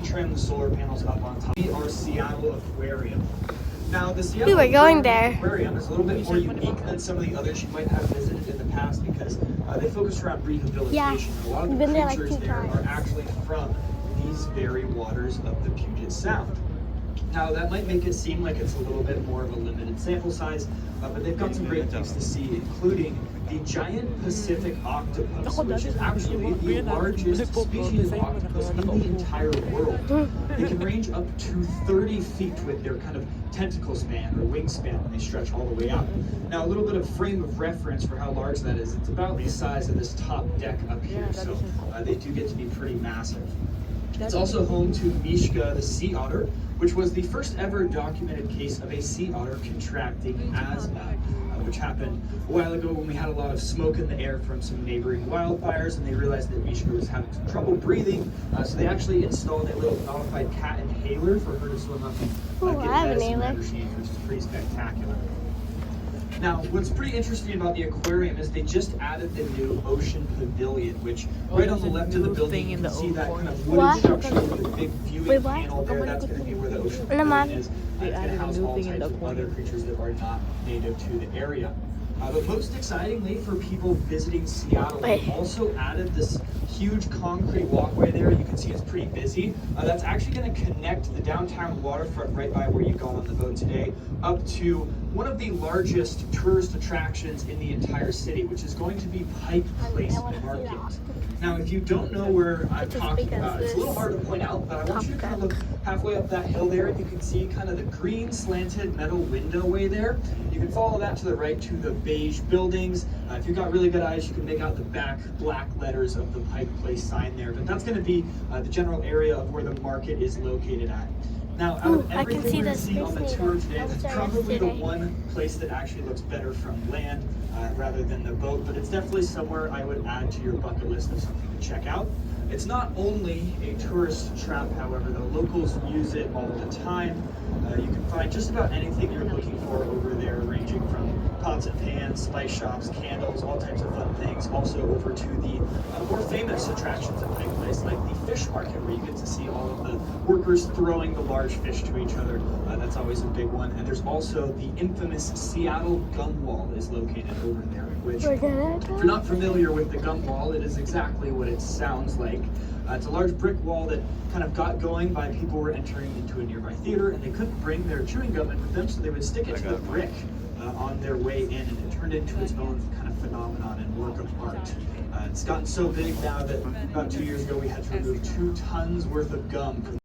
trim the solar panels up on top. Our Seattle Aquarium. Now, the Seattle We were going there. Aquarium is a little bit more unique than some of the others you might have visited in the past because they focus around rehabilitation. Yeah, A lot of we've the been there like creatures 2 there times. are actually from these very waters of the Puget Sound. Now, that might make it seem like it's a little bit more of a limited sample size, but they've got some great things to see, including the giant Pacific octopus, which is actually the largest species of octopus in the entire world. They can range up to 30 feet with their kind of tentacle span or wingspan when they stretch all the way out. Now, a little bit of frame of reference for how large that is, it's about the size of this top deck up here, so they do get to be pretty massive. It's also home to Mishka the sea otter, which was the first ever documented case of a sea otter contracting asthma, which happened a while ago when we had a lot of smoke in the air from some neighboring wildfires, and they realized that Mishka was having some trouble breathing, so they actually installed a little modified cat inhaler for her to swim up and get medicine that she needs, which is pretty spectacular. Now, what's pretty interesting about the aquarium is they just added the new Ocean Pavilion, which right on the left of the building, you can see that kind of wooden structure with the big viewing panel there. That's going to be where the Ocean Pavilion is. It's going to house all types of other creatures that are not native to the area. But most excitingly for people visiting Seattle, they also added this huge concrete walkway there. You can see it's pretty busy. That's actually going to connect the downtown waterfront right by where you got on the boat today up to one of the largest tourist attractions in the entire city, which is going to be Pike Place Market. Now, if you don't know where I'm talking about, it's a little hard to point out, but I want you to kind of look halfway up that hill there, and you can see kind of the green slanted metal window way there. You can follow that to the right to the beige buildings. If you've got really good eyes, you can make out the back black letters of the Pike Place sign there, but that's going to be the general area of where the market is located at. Now, out of everything we're going to see on the tour today, it's probably the one place that actually looks better from land rather than the boat, but it's definitely somewhere I would add to your bucket list of something to check out. It's not only a tourist trap, however, the locals use it all the time. You can find just about anything you're looking for over there, ranging from pots and pans, spice shops, candles, all types of fun things. Also over to the more famous attractions at Pike Place, like the fish market, where you get to see all of the workers throwing the large fish to each other. That's always a big one. And there's also the infamous Seattle Gum Wall is located over there, which, if you're not familiar with the Gum Wall, it is exactly what it sounds like. It's a large brick wall that kind of got going by people who were entering into a nearby theater, and they couldn't bring their chewing gum in with them, so they would stick it to the brick on their way in, and it turned into its own kind of phenomenon and work of art. It's gotten so big now that about 2 years ago we had to remove 2 tons worth of gum